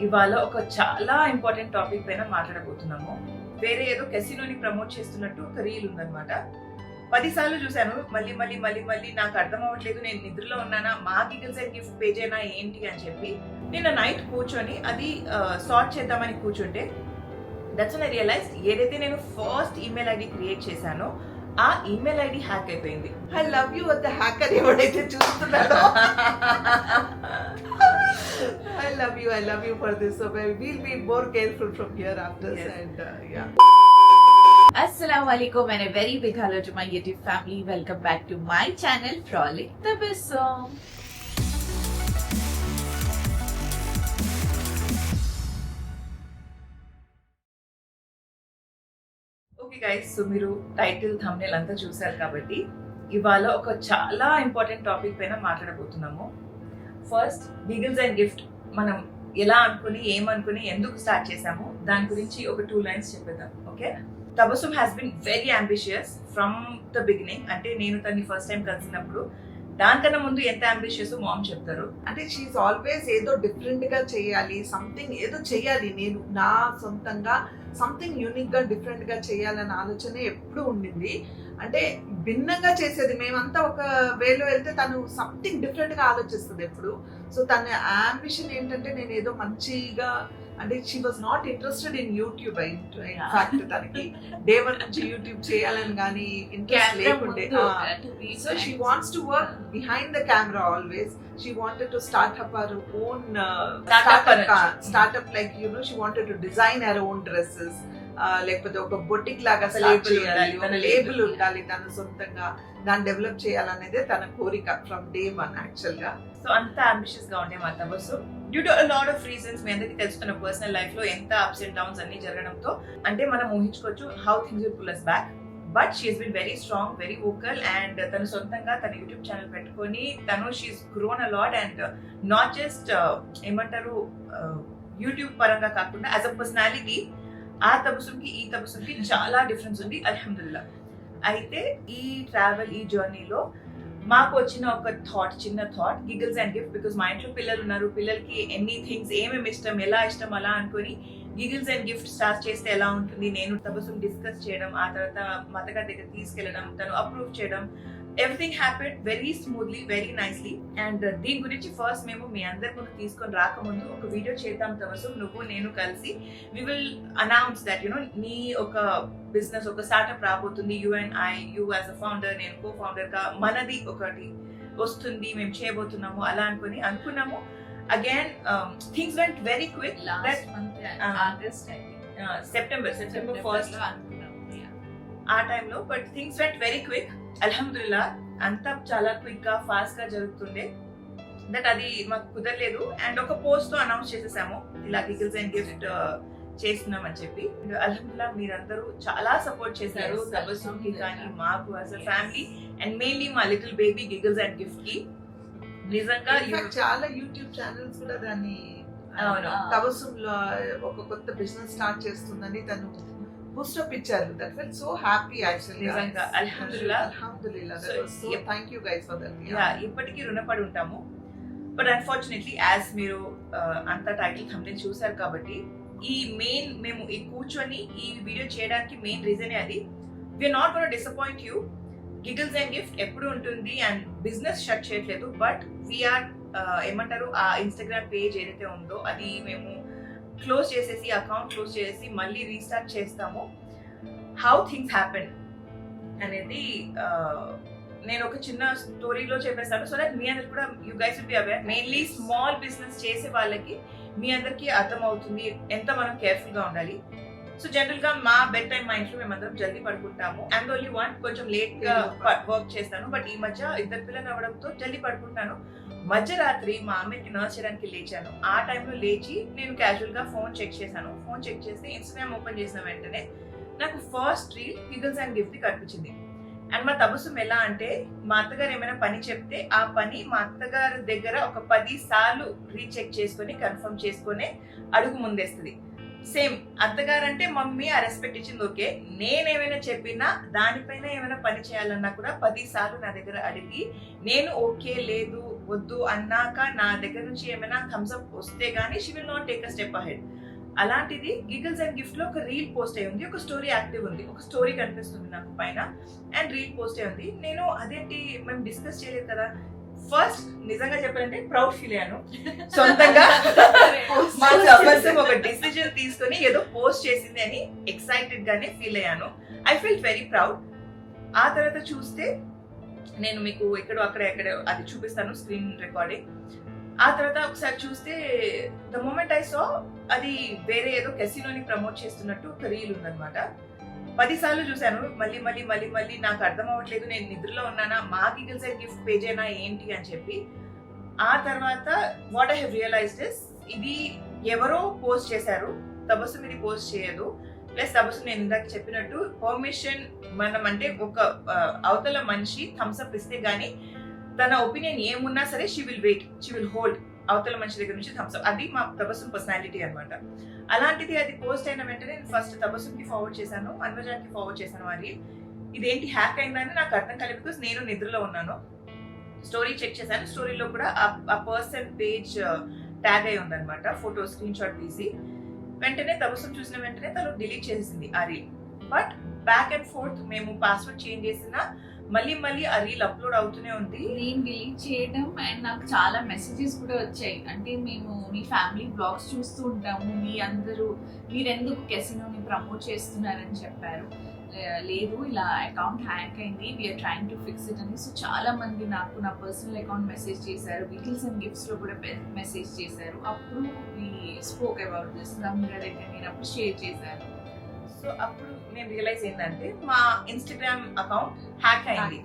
ఇవాళ ఒక చాలా ఇంపార్టెంట్ టాపిక్ పైన మాట్లాడబోతున్నాము. వేరే ఏదో కెసినోని ప్రమోట్ చేస్తున్నట్టు ఒక రీల్ ఉందన్నమాట. 10 సార్లు చూశాను. మళ్ళీ నాకు అర్థం అవ్వట్లేదు, నేను నిద్రలో ఉన్నానా, మా గిగిల్స్ అండ్ గిఫ్ట్ పేజ్ అయినా ఏంటి అని చెప్పి నిన్న నైట్ కూర్చొని అది సార్ట్ చేద్దామని కూర్చుంటే దట్స్ when I realized ఏదైతే నేను ఫస్ట్ ఈమెయిల్ ఐడి క్రియేట్ చేశానో ఆ ఈమెయిల్ ఐడి హ్యాక్ అయిపోయింది. I love you with the hacker ఎవడైతే చూస్తున్నాడో I love you for this. So we'll be more careful from here after. Yes. And yeah. Assalamualaikum and a very big hello to my YouTube family. Welcome back to my channel Frolic the Bissong. Okay guys, so మీరు title thumbnail అంతా చూసారు కాబట్టి ఇవాళ ఒక చాలా important topic పైన మాట్లాడబోతున్నాము. First giggles and gift మనం ఎలా అనుకుని ఏమనుకుని ఎందుకు స్టార్ట్ చేసాము దాని గురించి ఒక 2 lines చెప్పేద్దాం. Okay, Tabassum has been very ambitious from the beginning. అంటే నేను తన్ని ఫస్ట్ టైం కలిసినప్పుడు దానికన్నా ముందు ఎంత అంబిషియస్ మామ్ చెప్తారు. అంటే షీఈ్ ఆల్వేస్ ఏదో డిఫరెంట్ గా చేయాలి, సంథింగ్ ఏదో చేయాలి, నేను నా సొంతంగా సంథింగ్ యూనిక్ గా డిఫరెంట్ గా చేయాలన్న ఆలోచన ఎప్పుడు ఉండింది. అంటే భిన్నంగా చేసేది, మేమంతా ఒక వేలో వెళ్తే తను సంథింగ్ డిఫరెంట్ గా ఆలోచిస్తుంది ఎప్పుడు. సో తన అంబిషన్ ఏంటంటే నేను ఏదో మంచిగా, అంటే she was not interested in YouTube. In fact తనకి డే 1 నుంచి యూట్యూబ్ చేయాలని కానీ ఇంట్రెస్ట్ లేకుండే. So she wants to work behind the camera always. She wanted to start up her own startup, like she wanted to design her own dresses. లేకపోతే ఒక boutique లాగా start చేయాలి, ఒక లేబుల్ ఉండాలి, తన సొంతంగా దాన్ని డెవలప్ చేయాలనేదే తన కోరిక ఫ్రమ్ డే 1 యాక్చువల్ గా. సో అంత అంబిషియస్ గా ఉండే మా Tabassum due to lot of reasons, మీ అందరికీ తెలుసుకున్న పర్సనల్ లైఫ్ లో ఎంత అప్స్ అండ్ డౌన్స్ అన్ని జరగడంతో అంటే మనం ఊహించుకోవచ్చు how things will pull us back. But she has been very strong, very vocal, and తను సొంతంగా తన యూట్యూబ్ ఛానల్ పెట్టుకొని తను she's grown a lot. And not just ఏమంటారు యూట్యూబ్ పరంగా కాకుండా యాజ్ అ పర్సనాలిటీ ఆ తబస్సుకి ఈ తబస్సుకి చాలా డిఫరెన్స్ ఉంది, అల్హమ్దుల్లా. అయితే ఈ ట్రావెల్, ఈ జర్నీలో మాకు వచ్చిన ఒక చిన్న thought giggles and gift. Because మా ఇంట్లో పిల్లలు ఉన్నారు, పిల్లలకి ఎనీ థింగ్స్ ఏమేమి ఇష్టం, ఎలా ఇష్టం అలా అనుకొని గిగిల్స్ అండ్ గిఫ్ట్ స్టార్ట్ చేస్తే ఎలా ఉంటుంది, నేను తబస్సుని డిస్కస్ చేయడం, ఆ తర్వాత మతగారి దగ్గర తీసుకెళ్ళడం, తను అప్రూవ్ చేయడం, everything happened very smoothly, very nicely. And దీని గురించి ఫస్ట్ మేము మీ అందరి ముందు తీసుకొని రాకముందు ఒక వీడియో చేద్దాం తబస్సు, నువ్వు నేను కలిసి వి విల్ అనౌన్స్ దట్ నీ ఒక బిజినెస్, ఒక స్టార్ట్అప్ రాబోతుంది, you and I, you as a founder, నేను కో ఫౌండర్ గా మనది ఒకటి వస్తుంది, మేము చేయబోతున్నాము అలా అనుకున్నాము. Again, things went very quick. Last month, August, I think. September 1st. ఆ టైంలో. But things went very quick, అల్హమ్దుల్లా. అంతా చాలా క్విక్ గా, ఫాస్ట్ గా జరుగుతుండే. దట్ అది మాకు కుదరలేదు. అండ్ ఒక పోస్ట్ తో అనౌన్స్ చేసేసాము ఇలా గిగిల్స్ అండ్ గిఫ్ట్ చేస్తున్నాం అని చెప్పి. అల్హమ్దుల్లా మీరందరూ చాలా సపోర్ట్ చేశారు తబస్సుకి కానీ మాకు as a family, and mainly మా little baby giggles and gift కి. నిజంగా చాలా యూట్యూబ్ ఛానల్స్ కూడా దాన్ని తబస్సులో ఒక కొత్త బిజినెస్ స్టార్ట్ చేస్తుందని తను బూస్టప్ ఇచ్చారు. That felt so happy actually. నిజంగా అల్హమ్దుల్లా. So thank you guys for that. ఇప్పటికీ రుణపడి ఉంటాము. బట్ అన్ఫార్చునేట్లీ యాజ్ మీరు అంత టైటిల్ థంబ్నెయిల్ చూసారు కాబట్టి ఈ మెయిన్ మేము ఈ కూర్చొని ఈ వీడియో చేయడానికి మెయిన్ రీజనే అది. We're not gonna disappoint you. Giggles and gift ఎప్పుడు ఉంటుంది అండ్ బిజినెస్ షట్ చేయట్లేదు. బట్ వీఆర్ ఏమంటారు ఆ ఇన్స్టాగ్రామ్ పేజ్ ఏదైతే ఉందో అది మేము క్లోజ్ చేసేసి, అకౌంట్ క్లోజ్ చేసి మళ్ళీ రీస్టార్ట్ చేస్తాము. హౌ థింగ్స్ హ్యాపెన్ అనేది నేను ఒక చిన్న స్టోరీలో చెప్పేస్తాను, సో దట్ మీ అందరికి కూడా you guys will be aware. Mainly small business చేసే వాళ్ళకి మీ అందరికి అర్థం అవుతుంది ఎంత మనం కేర్ఫుల్ గా ఉండాలి. సో జనరల్ గా మా బెడ్ టైం మా ఇంట్లో మేమందరం జల్దీ పడుకుంటాము. అండ్ ఓన్లీ వన్ కొంచెం లేట్ గా వర్క్ చేస్తాను. బట్ ఈ మధ్య 2 పిల్లలు అవ్వడంతో జల్దీ పడుకుంటాను. మధ్యరాత్రి మా అమ్మకి నర్స్ చేయడానికి లేచాను. ఆ టైంలో లేచి నేను క్యాజువల్ గా ఫోన్ చెక్ చేశాను. ఫోన్ చెక్ చేస్తే ఇన్స్టాగ్రామ్ ఓపెన్ చేసిన వెంటనే నాకు first reel giggles and gift కనిపించింది. అండ్ మా తబస్సుం ఎలా అంటే మా అత్తగారు ఏమైనా పని చెప్తే ఆ పని మా అత్తగారి దగ్గర ఒక 10 సార్లు రీచెక్ చేసుకొని కన్ఫర్మ్ చేసుకొని అడుగు ముందేస్తుంది. సేమ్ అత్తగారు అంటే మమ్మీ ఆ రెస్పెక్ట్ ఇచ్చింది ఓకే. నేనేమైనా చెప్పినా దానిపైన ఏమైనా పని చేయాలన్నా కూడా 10 సార్లు నా దగ్గర అడిగి నేను ఓకే లేదు వద్దు అన్నాక నా దగ్గర నుంచి ఏమైనా థమ్స్ అప్ వస్తే గానీ she will not take a step ahead. అలాంటిది గిగిల్స్ అండ్ గిఫ్ట్ లో ఒక రీల్ పోస్ట్ అయి ఉంది, ఒక స్టోరీ యాక్టివ్ ఉంది, ఒక స్టోరీ కనిపిస్తుంది నాకు పైన అండ్ రీల్ పోస్ట్ అయి ఉంది. నేను అదేంటి మేము డిస్కస్ చేయలేదు కదా. ఫస్ట్ నిజంగా చెప్పాలంటే ప్రౌడ్ ఫీల్ అయ్యాను. సొంతంగా మా తబస్సుమ్ ఒక డిసిజన్ తీసుకొని ఏదో పోస్ట్ చేసింది అని ఎక్సైటెడ్ గానే ఫీల్ అయ్యాను. I feel very proud. ఆ తర్వాత చూస్తే నేను మీకు ఎక్కడో ఎక్కడ అది చూపిస్తాను స్క్రీన్ రికార్డింగ్. ఆ తర్వాత ఒకసారి చూస్తే ద మూమెంట్ ఐ సా అది వేరే ఏదో కెసినోని ప్రమోట్ చేస్తున్నట్టు ఒక రీల్ ఉందన్నమాట. 10 సార్లు చూశాను. మళ్ళీ నాకు అర్థం అవ్వట్లేదు, నేను నిద్రలో ఉన్నానా, మా గిగిల్స్ అండ్ గిఫ్ట్ పేజ్ అయినా ఏంటి అని చెప్పి. ఆ తర్వాత what I have realized is ఇది ఎవరో పోస్ట్ చేశారు, తబస్సుమ్ ఇది పోస్ట్ చేయదు. ప్లస్ తబస్సుమ్ నేను ఇందాక చెప్పినట్టు పర్మిషన్ మనం అంటే ఒక అవతల మనిషి థమ్స్ అప్ ఇస్తే గానీ తన ఒపీనియన్ ఏమున్నా సరే she will wait, she will hold అవతల మనిషి దగ్గర నుంచి థమ్స్ అప్. అది మా తబస్సుమ్ పర్సనాలిటీ అనమాట. అలాంటిది అది పోస్ట్ అయిన వెంటనే నేను ఫస్ట్ తబస్సుమ్ కి ఫార్వర్డ్ చేశాను, అన్వజాన్ కి ఫార్వర్డ్ చేశాను. అది ఇదేంటి హ్యాక్ అయిందని నాకు అర్థం కాలేదు, బికాస్ నేను నిద్రలో ఉన్నాను. స్టోరీ చెక్ చేశాను, స్టోరీలో కూడా ఆ పర్సన్ పేజ్ ట్యాగ్ అయి ఉందన్నమాట, ఫోటో స్క్రీన్ షాట్ తీసి. వెంటనే తబస్సుమ్ చూసిన వెంటనే తను డిలీట్ చేసేసింది ఆ reel. But back and fourth మేము పాస్వర్డ్ చేంజ్ చేసినా మళ్ళీ ఆ రీల్ అప్లోడ్ అవుతూనే ఉంది. నేను డిలీట్ చేయడం అండ్ నాకు చాలా మెసేజెస్ కూడా వచ్చాయి. అంటే మేము మీ ఫ్యామిలీ బ్లాగ్స్ చూస్తూ ఉంటాము, మీరెందుకు కెసినోని ప్రమోట్ చేస్తున్నారని చెప్పారు. లేదు ఇలా అకౌంట్ హ్యాక్ అయింది, we're trying to fix it అని. సో చాలా మంది నాకు నా పర్సనల్ అకౌంట్ మెసేజ్ చేశారు, గిగిల్స్ అండ్ గిఫ్ట్స్ లో కూడా మెసేజ్ చేశారు. అప్పుడు ఈ స్పోక్ అబౌట్ దిస్ సమీరా దగ్గర నేను అప్పుడు షేర్ చేశాను. సో అప్పుడు నేను రియలైజ్ ఏంటంటే మా ఇన్స్టాగ్రామ్ అకౌంట్ హ్యాక్ అయింది.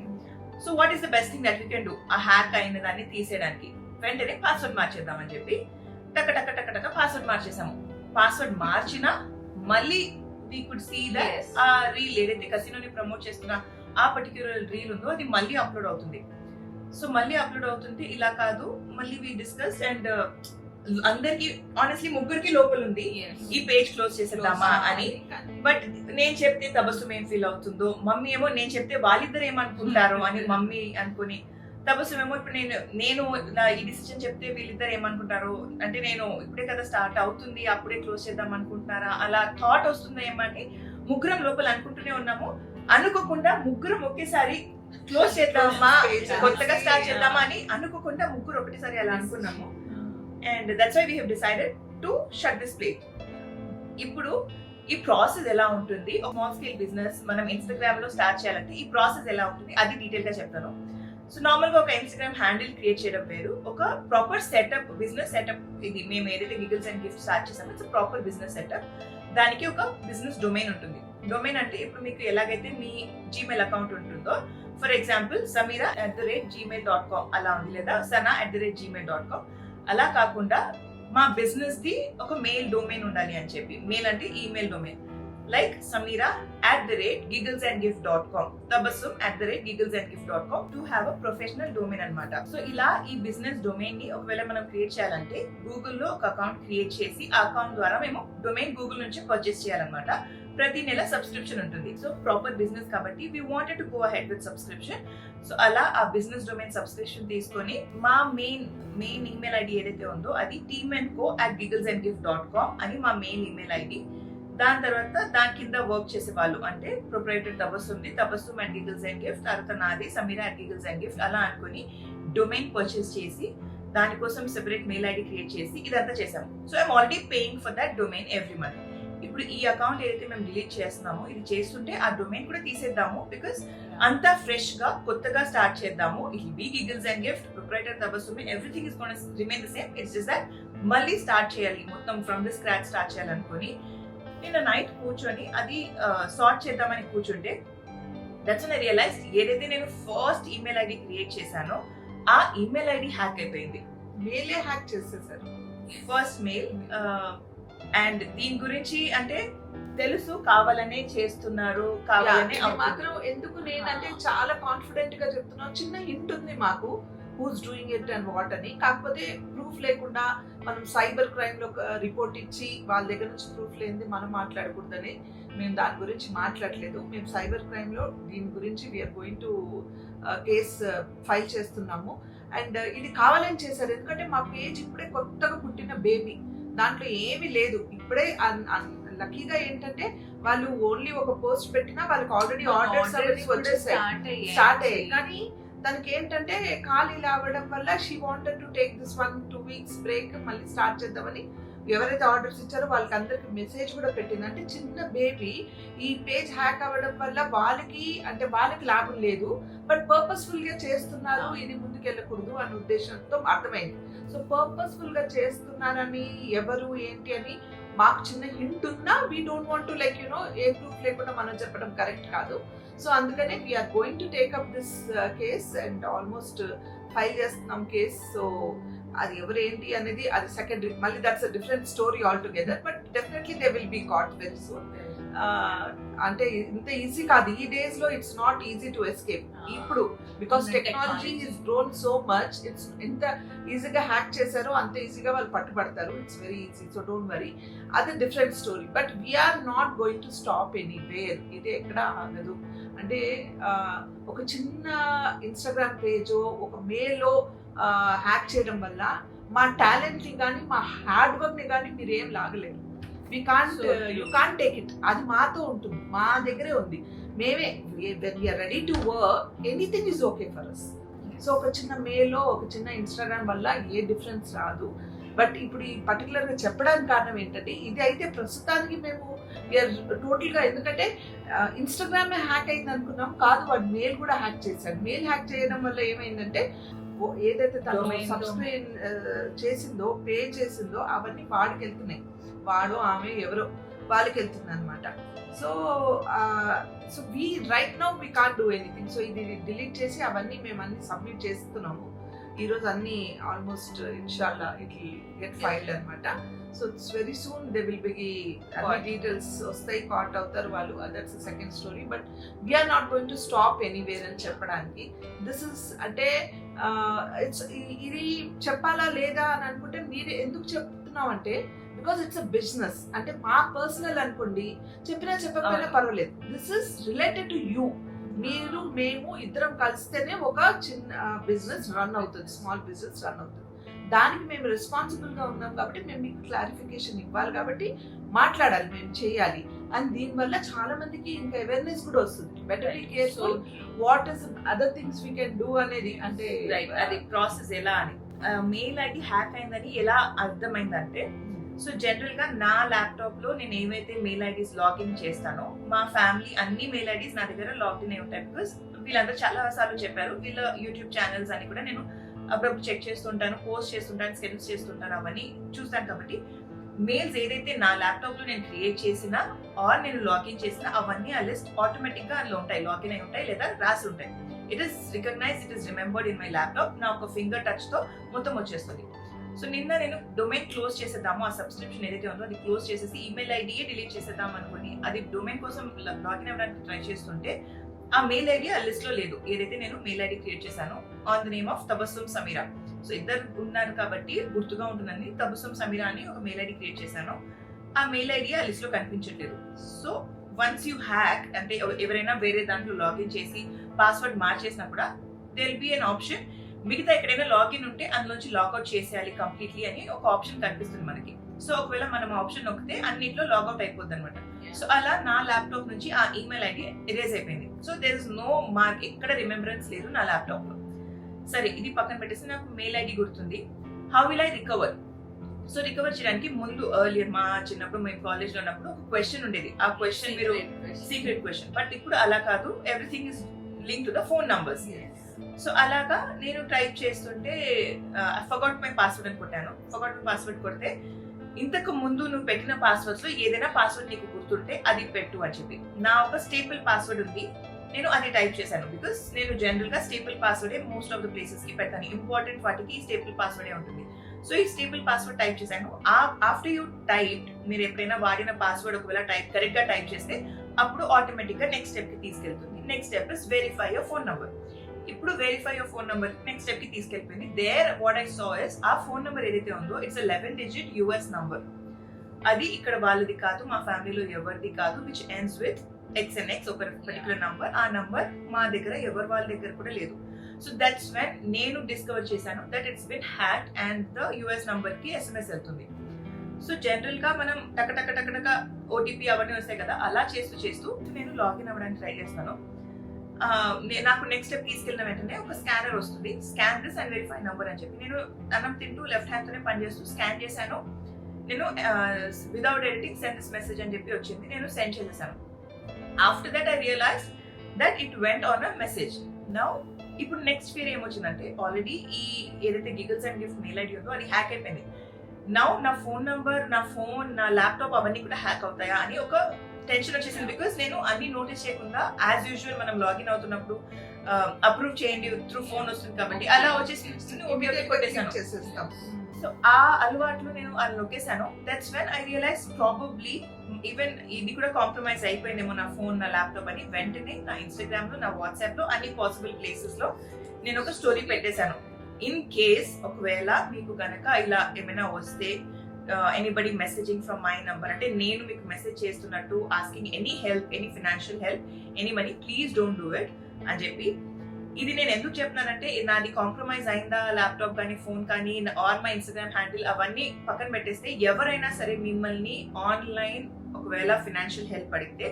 So what is the best thing that you can do ఆ హ్యాక్ అయిన దాన్ని తీసేయడానికి? వెంటనే పాస్వర్డ్ మార్చేద్దామని చెప్పి టక పాస్వర్డ్ మార్చేసాము. పాస్వర్డ్ మార్చినా మళ్ళీ వీ కుడ్ సీ దట్ ఆ రీల్ ఏదైతే కసినోని ప్రమోట్ చేస్తున్న ఆ పర్టిక్యులర్ రీల్ ఉందో అది మళ్ళీ అప్లోడ్ అవుతుంది. సో మళ్ళీ అప్లోడ్ అవుతుంది. ఇలా కాదు, మళ్ళీ వీ డిస్కస్ అండ్ అందరికి ఆనెస్ట్లీ ముగ్గురికి లోపల ఉంది ఈ పేజ్ క్లోజ్ చేసేద్దామా అని. బట్ నేను చెప్తే తబస్సుమ్ ఏం ఫీల్ అవుతుందో, మమ్మీ ఏమో నేను చెప్తే వాళ్ళిద్దరు ఏమనుకుంటారో అని మమ్మీ అనుకుని, తబస్సుమ్ ఏమో ఇప్పుడు నేను ఈ డిసిజన్ చెప్తే వీళ్ళిద్దరు ఏమనుకుంటారు, అంటే నేను ఇప్పుడే కదా స్టార్ట్ అవుతుంది అప్పుడే క్లోజ్ చేద్దాం అనుకుంటున్నారా, అలా థాట్ వస్తుందో ఏమని ముగ్గురం లోపల అనుకుంటూనే ఉన్నాము. అనుకోకుండా ముగ్గురం ఒకేసారి క్లోజ్ చేద్దామా, కొత్తగా స్టార్ట్ చేద్దామా అని అనుకోకుండా ముగ్గురు ఒకటిసారి అలా అనుకున్నాము. And that's why we have decided to shut this plate. ఇప్పుడు ఈ ప్రాసెస్ ఎలా ఉంటుంది, ఒక స్మాల్ స్కేల్ బిజినెస్ మనం ఇన్స్టాగ్రామ్ లో స్టార్ట్ చేయాలంటే ఈ ప్రాసెస్ ఎలా ఉంటుంది అది డీటెయిల్ గా చెప్తాను. సో నార్మల్ గా ఒక ఇన్స్టాగ్రామ్ హ్యాండిల్ క్రియేట్ చేయడం వేరు, ఒక ప్రాపర్ సెటప్, బిజినెస్ సెటప్. ఇది మేము ఏదైతే గిగిల్స్ అండ్ గిఫ్ట్ స్టార్ట్ చేసామో ఇట్స్ ప్రాపర్ బిజినెస్ సెటప్. దానికి ఒక బిజినెస్ డొమైన్ ఉంటుంది. డొమైన్ అంటే ఇప్పుడు మీకు ఎలాగైతే మీ జీమెయిల్ అకౌంట్ ఉంటుందో, ఫర్ ఎగ్జాంపుల్ samira@gmail.com అలా ఉంది, లేదా sana@gmail.com. అలా కాకుండా మా బిజినెస్ ది ఒక మెయిల్ డొమైన్ ఉండాలి అని చెప్పి, మెయిల్ అంటే email domain, like samira@gigglesandgift.com, tabassum@gigglesandgift.com to have a professional domain అన్నమాట. సో ఇలా ఈ బిజినెస్ డొమైన్ ని ఒకవేళ మనం క్రియేట్ చేయాలంటే గూగుల్లో ఒక అకౌంట్ క్రియేట్ చేసి ఆ అకౌంట్ ద్వారా మేము డొమైన్ గూగుల్ నుంచి పర్చేస్ చేయాలన్నమాట. ప్రతి నెల సబ్స్క్రిప్షన్ ఉంటుంది. సో ప్రాపర్ బిజినెస్ కాబట్టి we wanted to go ahead with subscription. So అలా ఆ బిజినెస్ డొమైన్ సబ్స్క్రిప్షన్ తీసుకొని మా మెయిన్ ఈమెయిల్ ఐడి ఏదైతే ఉందో అది teamandco@gigglesandgift.com అని మా మెయిన్ ఈమెయిల్ ఐడి. దాని తర్వాత దాని కింద వర్క్ చేసే వాళ్ళు అంటే ప్రొప్రైటర్ tabassum@gigglesandgift, తర్వాత నాది samira@gigglesandgift అలా అనుకుని డొమైన్ పర్చేస్ చేసి దానికోసం సెపరేట్ మెయిల్ ఐడి క్రియేట్ చేసి ఇదంతా చేసాము. So I'm already paying for that domain every month. ఇప్పుడు ఈ అకౌంట్ ఏదైతే మేము డిలీట్ చేస్తున్నామో ఇది చేస్తుంటే ఆ డొమైన్ కూడా తీసేద్దాము, బికాస్ అంతా ఫ్రెష్ గా కొత్తగా స్టార్ట్ చేద్దాము. It will be giggles and gift, proprietor Tabassum, everything is gonna remain the same. It's just that మళ్ళీ స్టార్ట్ చేయాలి, మొత్తం ఫ్రమ్ ది స్క్రాచ్ స్టార్ట్ చేయాలనుకుని నిన్న నైట్ కూర్చొని అది సార్ట్ చేద్దామని కూర్చుంటే దట్స్ ఐ రియలైజ్ ఏదైతే నేను ఫస్ట్ ఈమెయిల్ ఐడి క్రియేట్ చేశానో ఆ ఈమెయిల్ ఐడి హ్యాక్ అయిపోయింది. మెయిలే హ్యాక్ చేసేసారు, ఫస్ట్ మెయిల్. అండ్ దీని గురించి అంటే తెలుసు కావాలనే చేస్తున్నారు, కావాలనే మాత్రం ఎందుకు నేనంటే చాలా కాన్ఫిడెంట్ గా చెప్తున్నా. చిన్న హింట్ ఉంది మాకు who's doing it and what అని, కాకపోతే ప్రూఫ్ లేకుండా మనం సైబర్ క్రైమ్ లో రిపోర్ట్ ఇచ్చి వాళ్ళ దగ్గర నుంచి ప్రూఫ్ లేనిది మనం మాట్లాడకూడదని మేము దాని గురించి మాట్లాడలేదు. మేము సైబర్ క్రైమ్ లో దీని గురించి we're going to case file చేస్తున్నాము. అండ్ ఇది కావాలని చేశారు, ఎందుకంటే మా పేజ్ ఇప్పుడే కొత్తగా పుట్టిన బేబీ, దాంట్లో ఏమీ లేదు. ఇప్పుడే లక్కీగా ఏంటంటే వాళ్ళు ఓన్లీ ఒక పోస్ట్ పెట్టినా వాళ్ళకి ఆల్రెడీ ఆర్డర్స్ అవన్నీ వచ్చేసాయి, స్టార్ట్ అయ్యాయి. కానీ దానికి ఏంటంటే ఖాళీ అవ్వడం వల్ల she wanted to take this 1-2 weeks break, మళ్ళీ స్టార్ట్ చేద్దామని ఎవరైతే ఆర్డర్స్ ఇచ్చారో వాళ్ళకి అందరికి మెసేజ్ కూడా పెట్టింది. అంటే చిన్న బేబీ ఈ పేజ్ హ్యాక్ అవ్వడం వల్ల వాళ్ళకి లాభం లేదు, బట్ పర్పస్ఫుల్ గా చేస్తున్నారు, ఇది ముందుకెళ్ళకూడదు అనే ఉద్దేశంతో అర్థమైంది. సో పర్పస్ఫుల్ గా చేస్తున్నారని ఎవరు ఏంటి అని మాకు చిన్న హింట్ ఉన్నా we don't want to like a proof లేకుండా మనం చెప్పడం కరెక్ట్ కాదు. సో అందుకనే we're going to take up this case and almost file చేస్తున్నాం కేస్. సో అది ఎవరు ఏంటి అనేది అది సెకండరీ, మళ్ళీ that's a different story altogether, but definitely they will be caught very soon. అంటే ఇంత ఈజీ కాదు ఈ డేస్ లో, it's not easy to escape ఇప్పుడు, because technology is grown so much. It's ఎంత ఈజీగా హ్యాక్ చేశారో అంత ఈజీగా వాళ్ళు పట్టుబడతారు. It's very easy, so don't worry, అది different story. But we're not going to stop anywhere, ఇది ఎక్కడ ఆగదు. అంటే ఒక చిన్న ఇన్స్టాగ్రామ్ పేజో ఒక మేలో హ్యాక్ చేయడం వల్ల మా టాలెంట్ ని కానీ మా హార్డ్ వర్క్ ని కానీ మీరు ఏం లాగలేరు. యూ కాంట్ టేక్ ఇట్, అది మాతో ఉంటుంది, మా దగ్గరే ఉంది. మేమే when we're ready to work, anything is okay for us. So ఒక చిన్న మేలో ఒక చిన్న ఇన్స్టాగ్రామ్ వల్ల ఏ డిఫరెన్స్ రాదు. బట్ ఇప్పుడు ఈ పర్టికులర్ గా చెప్పడానికి కారణం ఏంటంటే ఇది అయితే ప్రస్తుతానికి మేము టోటల్ గా, ఎందుకంటే ఇన్స్టాగ్రామ్ హ్యాక్ అయింది అనుకున్నాం, కాదు వాడు మెయిల్ కూడా హ్యాక్ చేశాడు. మెయిల్ హ్యాక్ చేయడం వల్ల ఏమైందంటే ఏదైతే తను సబ్స్క్రైబ్ చేసిందో పే చేసిందో అవన్నీ వాడికి వెళ్తున్నాయి, వాడు ఆమె ఎవరో వాళ్ళకి వెళ్తుంది అనమాట. So so we write now we can't do anything. So ఇది డిలీట్ చేసి అవన్నీ మేము అన్ని సబ్మిట్ చేస్తున్నాము ఈరోజు, అన్ని ఆల్మోస్ట్ ఇన్షాల్లా ఇట్ విల్ గెట్ ఫైల్డ్ అనమాట. So it's very soon they will be అన్ని డీటెయిల్స్ వస్తాయి, కాట్ అవుతారు వాళ్ళు, that's second story. But we're not going to stop anywhere అని చెప్పడానికి. దిస్ ఇస్ అంటే ఇట్స్ ఇది చెప్పాలా లేదా అని అనుకుంటే మీరు ఎందుకు చెప్తున్నాం అంటే బికాస్ ఇట్స్ అ బిజినెస్. అంటే మా పర్సనల్ అనుకోండి, చెప్పినా చెప్పకపోయినా పర్వాలేదు, this is related to you. మీరు మేము ఇద్దరం కలిస్తేనే ఒక చిన్న బిజినెస్ రన్ అవుతుంది, స్మాల్ బిజినెస్ రన్ అవుతుంది. దానికి మేము రెస్పాన్సిబుల్ గా ఉన్నాం కాబట్టి మేము మీకు క్లారిఫికేషన్ ఇవ్వాలి, కాబట్టి మాట్లాడాలి, మేము చేయాలి. అండ్ దీనివల్ల చాలా మందికి ఇంకా అవేర్నెస్ కూడా వస్తుంది. Better be careful what is other things we can do అనేది. అంటే అది ప్రాసెస్ ఎలా అని, మెయిల్ ఐడి హ్యాక్ అయిందని ఎలా అర్థమైందంటే, సో జనరల్ గా నా ల్యాప్టాప్ లో నేను ఏవైతే మెయిల్ ఐడీస్ లాగిన్ చేస్తానో మా ఫ్యామిలీ అన్ని మెయిల్ ఐడీస్ నా దగ్గర లాగిన్ అయి ఉంటాయి. బికాస్ వీళ్ళందరూ చాలా సార్లు చెప్పారు, వీళ్ళ యూట్యూబ్ ఛానల్స్ అని కూడా నేను అప్పుడప్పుడు చెక్ చేస్తుంటాను, పోస్ట్ చేస్తుంటాను, స్కెడ్యూల్స్ చేస్తుంటాను, అవన్నీ చూస్తాను. కాబట్టి మెయిల్స్ ఏదైతే నా ల్యాప్టాప్ లో నేను క్రియేట్ చేసినా ఆర్ నేను లాగిన్ చేసినా అవన్నీ ఆ లిస్ట్ ఆటోమేటిక్ గా అందులో ఉంటాయి, లాగిన్ అయి ఉంటాయి లేదా రాసి ఉంటాయి. It is recognize, it is remembered in my laptop. నా ఒక ఫింగర్ టచ్ తో మొత్తం వచ్చేస్తుంది. సో నిన్న నేను డొమైన్ క్లోజ్ చేసేద్దాము, ఆ సబ్స్క్రిప్షన్ ఏదైతే ఉందో అది క్లోజ్ చేసేసి ఈమెయిల్ ఐడియే డిలీట్ చేసేద్దాం అనుకుని అది డొమైన్ కోసం లాగిన్ అవ్వడానికి ట్రై చేస్తుంటే ఆ మెయిల్ ఐడి ఆ లిస్ట్ లో లేదు, ఏదైతే నేను మెయిల్ ఐడి క్రియేట్ చేశాను on the name of Tabassum Sameera. So ఇద్దరు ఉన్నారు కాబట్టి గుర్తుగా ఉంటుందని తబస్సుమ్ సమీరా అని ఒక మెయిల్ ఐడి క్రియేట్ చేశాను. ఆ మెయిల్ ఐడి ఆ లిస్ట్ లో కనిపించట్లేదు. సో వన్స్ యూ హ్యాక్ అంటే ఎవరైనా వేరే దాంట్లో లాగిన్ చేసి పాస్వర్డ్ మార్చేసినా కూడా there will be an option, మిగతా ఎక్కడైనా లాగిన్ ఉంటే అందులోంచి లాగౌట్ చేసేయాలి కంప్లీట్లీ అని ఒక ఆప్షన్ కనిపిస్తుంది మనకి. సో ఒకవేళ మనం ఆప్షన్ నొక్కితే అన్నిట్లో లాగౌట్ అయిపోద్ది అనమాట. సో అలా నా ల్యాప్టాప్ నుంచి ఆ ఈమెయిల్ ఐడి ఎరేజ్ అయిపోయింది. So there is no mark, ఎక్కడ రిమెంబరెన్స్ లేదు నా ల్యాప్టాప్ లో. సరే ఇది పక్కన పెట్టేసి నాకు మెయిల్ ఐడి గుర్తుంది. How will I recover? So recover చేయడానికి ముందు ఎర్లియర్ మా చిన్నప్పుడు మేము కాలేజ్ లో ఉన్నప్పుడు ఒక క్వశ్చన్ ఉండేది, ఆ క్వశ్చన్ మీరు సీక్రెట్ క్వశ్చన్. బట్ ఇప్పుడు అలా కాదు, everything is link to the phone numbers. So అలాగా నేను టైప్ చేస్తుంటే ఫర్గాట్ మై పాస్వర్డ్ అని కొట్టాను. ఫర్గాట్ మై పాస్వర్డ్ కొడితే ఇంతకు ముందు నువ్వు పెట్టిన పాస్వర్డ్స్ లో ఏదైనా పాస్వర్డ్ నీకు గుర్తుంటే అది పెట్టు అని చెప్పి నా ఒక స్టేపుల్ పాస్వర్డ్ ఉంది, నేను అది టైప్ చేశాను. బికాస్ నేను జనరల్ గా స్టేపుల్ పాస్వర్డే మోస్ట్ ఆఫ్ ద ప్లేసెస్ కి పెడతాను, ఇంపార్టెంట్ వాటికి స్టేపుల్ పాస్వర్డే ఉంటుంది. సో ఈ స్టేపుల్ పాస్వర్డ్ టైప్ చేశాను. ఆఫ్టర్ యూ టైప్, మీరు ఎప్పుడైనా వాడిన పాస్వర్డ్ ఒకవేళ కరెక్ట్ గా టైప్ చేస్తే అప్పుడు ఆటోమేటిక్ గా నెక్స్ట్ స్టెప్ కి తీసుకెళ్తుంది. Next step is verify your phone number. ఇప్పుడు verify your phone number next step కి తీసుకెళ్ళిపోయింది. There what I saw is ఆ ఫోన్ నంబర్ ఏదైతే ఉందో ఇట్స్ 11-digit US నంబర్. అది ఇక్కడ వాళ్ళది కాదు, మా ఫ్యామిలీలో ఎవరిది కాదు, విచ్ ఎండ్స్ విత్ XNX, ఒక పర్టికులర్ నంబర్. ఆ నంబర్ మా దగ్గర ఎవరి వాళ్ళ దగ్గర కూడా లేదు. సో దట్స్ వెన్ నేను డిస్కవర్ చేశాను that it's been hack and the US number కి SMS వెళ్తుంది. సో జనరల్ గా మనం టక ఓటీపీ అవన్నీ వస్తాయి కదా, అలా చేస్తూ నేను లాగిన్ అవ్వడానికి ట్రై చేస్తాను. నాకు నెక్స్ట్ స్టెప్ తీసుకెళ్ళిన వెంటనే ఒక స్కానర్ వస్తుంది, scan this and verify number అని చెప్పి. నేను అన్నం తింటూ లెఫ్ట్ హ్యాండ్ తోనే పనిచేస్తూ స్కాన్ చేశాను. నేను without editing send this message అని చెప్పి వచ్చింది, నేను సెండ్ చేసేసాను. After that I realize that it went on a message. Now ఇప్పుడు నెక్స్ట్ ఫియర్ ఏమొచ్చిందంటే, ఆల్రెడీ ఈ ఏదైతే giggles and gift mail ID ఉందో అది హ్యాక్ అయిపోయింది. నౌ నా ఫోన్ నంబర్, నా ఫోన్, నా ల్యాప్టాప్ అవన్నీ కూడా హ్యాక్ అవుతాయా అని ఒక టెన్షన్ వచ్చేసింది. బికాస్ నేను అన్ని నోటీస్ చేయకుండా యాజ్ యూజువల్ మనం లాగిన్ అవుతున్నప్పుడు అప్రూవ్ చేయండి త్రూ ఫోన్ వస్తుంది కాబట్టి అలా వచ్చేసి కొట్టేసాను. సో ఆ అలవాట్లు నేను అది నొక్కేసాను. That's when I realize probably even ఇది కూడా కాంప్రమైజ్ అయిపోయిందేమో నా ఫోన్, నా ల్యాప్టాప్ అని. వెంటనే నా ఇన్స్టాగ్రామ్ లో, నా వాట్సాప్ లో, అన్ని పాసిబుల్ ప్లేసెస్ లో నేను ఒక స్టోరీ పెట్టేశాను. ఇన్ కేస్ ఒకవేళ మీకు గనక ఇలా ఏమైనా వస్తే, anybody messaging from my number, అంటే నేను మీకు మెసేజ్ చేస్తున్నట్టు, asking any help, any financial help, any money, please don't do it అని చెప్పి. ఇది నేను ఎందుకు చెప్తున్నానంటే, నాది కాంప్రమైజ్ అయిందా ల్యాప్టాప్ కానీ, ఫోన్ కానీ, ఆర్ మై ఇన్స్టాగ్రామ్ హ్యాండిల్ అవన్నీ పక్కన పెట్టేస్తే, ఎవరైనా సరే మిమ్మల్ని ఆన్లైన్ ఒకవేళ ఫినాన్షియల్ హెల్ప్ అడిగితే,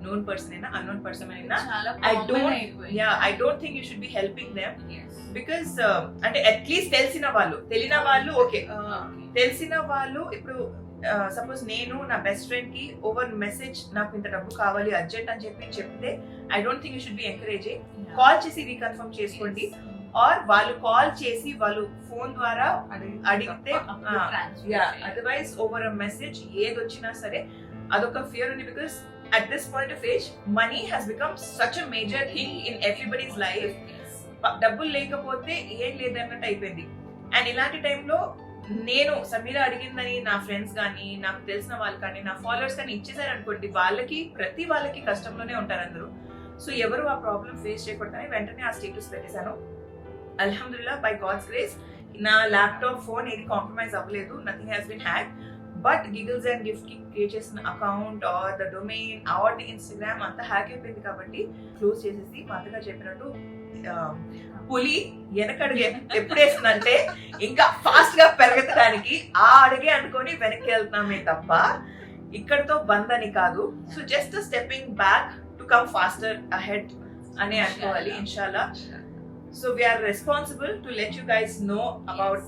నోన్ పర్సన్ అయినా అన్నోన్ పర్సన్ అయినా, I don't think you should be helping them. Because అంటే అట్లీస్ట్ తెలిసిన వాళ్ళు ఓకే, తెలిసిన వాళ్ళు ఇప్పుడు సపోజ్ నేను నా బెస్ట్ ఫ్రెండ్ కి ఓవర్ మెసేజ్ నాకు ఇంత డబ్బు కావాలి అర్జెంట్ అని చెప్పి చెప్తే, I don't think you should be encouraging. Call చేసి రీకన్ఫర్మ్ చేసుకోండి, ఆర్ వాళ్ళు కాల్ చేసి వాళ్ళు ఫోన్ ద్వారా అడిగితే, అదర్వైజ్ ఓవర్ మెసేజ్ ఏది వచ్చినా సరే అదొక ఫియర్ ఉంది. Because at this point of age, money has become such a major thing in everybody's life. డబ్బులు లేకపోతే ఏం లేదన్నట్టు అయిపోయింది. అండ్ ఇలాంటి టైంలో నేను సమీర అడిగిందని నా ఫ్రెండ్స్ కానీ, నాకు తెలిసిన వాళ్ళు కానీ, నా ఫాలోవర్స్ కానీ ఇచ్చేసారనుకోండి, ప్రతి వాళ్ళకి కష్టంలోనే ఉంటారు అందరూ. సో ఎవరు ఆ ప్రాబ్లం ఫేస్ చేయకూడదని వెంటనే ఆ స్టేటస్ పెట్టేశాను. అల్హమ్దుల్లా, బై గాడ్స్ గ్రేస్ నా ల్యాప్టాప్, ఫోన్ ఏది కాంప్రమైజ్ అవ్వలేదు, nothing has been hack. But giggles and gift కి క్రియేట్ చేసిన account or the domain or the Instagram అంతా హ్యాక్ అయిపోయింది కాబట్టి క్లోజ్ చేసేసి, మా అత్తగా చెప్పినట్టు పులి వెనకడుగే ఎప్పుడు వేస్తుందంటే ఇంకా ఫాస్ట్ గా పెరగడానికి ఆ అడిగే అనుకొని వెనక్కి వెళ్తున్నామే తప్ప ఇక్కడతో బంద్ అని కాదు. So just stepping back to come faster ahead అని అనుకోవాలి ఇన్షాల్లా. So we are responsible to let you guys know about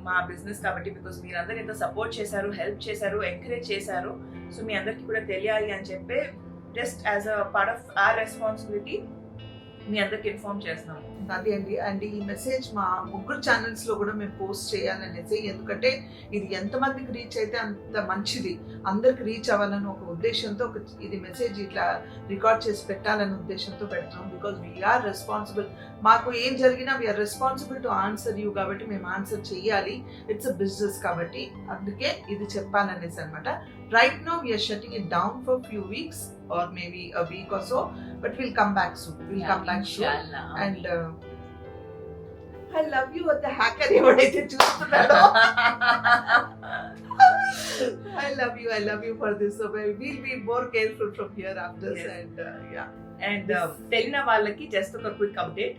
మా బిజినెస్ కాబట్టి, బికాస్ మీరందరూ ఎంతో సపోర్ట్ చేశారు, హెల్ప్ చేశారు, ఎంకరేజ్ చేశారు. సో మీ అందరికి కూడా తెలియాలి అని చెప్పి just as a part of our responsibility మీ అందరికి ఇన్ఫార్మ్ చేస్తున్నాము. అది అండ్ ఈ మెసేజ్ మా ముగ్గురు ఛానల్స్ లో కూడా మేము పోస్ట్ చేయాలనేసి, ఎందుకంటే ఇది ఎంతమందికి రీచ్ అయితే అంత మంచిది, అందరికి రీచ్ అవ్వాలని ఒక ఉద్దేశంతో ఇది మెసేజ్ ఇట్లా రికార్డ్ చేసి పెట్టాలనే ఉద్దేశంతో పెడతాం. బికాజ్ వీఆర్ రెస్పాన్సిబుల్, మాకు ఏం జరిగినా we're responsible to answer you, కాబట్టి మేము ఆన్సర్ చేయాలి. ఇట్స్ అ బిజినెస్ కాబట్టి అందుకే ఇది చెప్పాలనేసి అనమాట. Right now we're shutting it down for few weeks or maybe a week or so, but we'll come back soon. Come back soon. And I love you at the hacker evadaithe chustunado. I love you for this. So we'll be more careful from here after. Yes. And తెలియని వాళ్ళకి just ఒక quick update.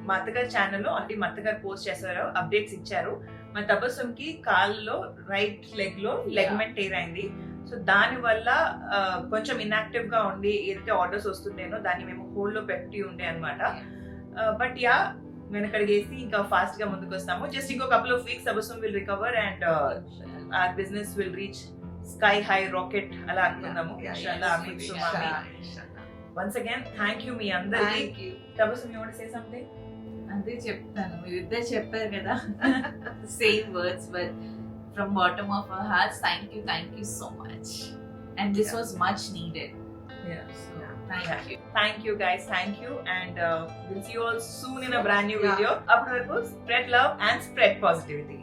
మా అత్తగారి ఛానల్లో already మా అత్తగారు post చేశారు, updates ఇచ్చారు. మా తబస్సుంకి కాల్లో రైట్ లెగ్ లో లెగ్మెంట్ టేర్ అయింది. సో దాని వల్ల కొంచెం ఇన్యాక్టివ్ గా ఉండి ఏదైతే ఆర్డర్స్ వస్తుండేనో దాన్ని మేము హోల్డ్ లో పెట్టి ఉండే అనమాట. బట్ వెనకడిగేసి ఇంకా ఫాస్ట్ గా ముందుకు వస్తాము. జస్ట్ ఇంకో couple of weeks Tabassum will recover and our business will reach sky high rocket ala anukundamu inshallah. Amin sumami. Once again thank you మీ అందరికీ. Tabassum, you want to say something? అదే చెప్తాను, మీరిద్దరు చెప్పారు కదా same words, but from bottom of our hearts, thank you so much, and this was much needed. Thank you guys, thank you, and we'll see you all soon in a brand new video. Up to spread love and spread positivity.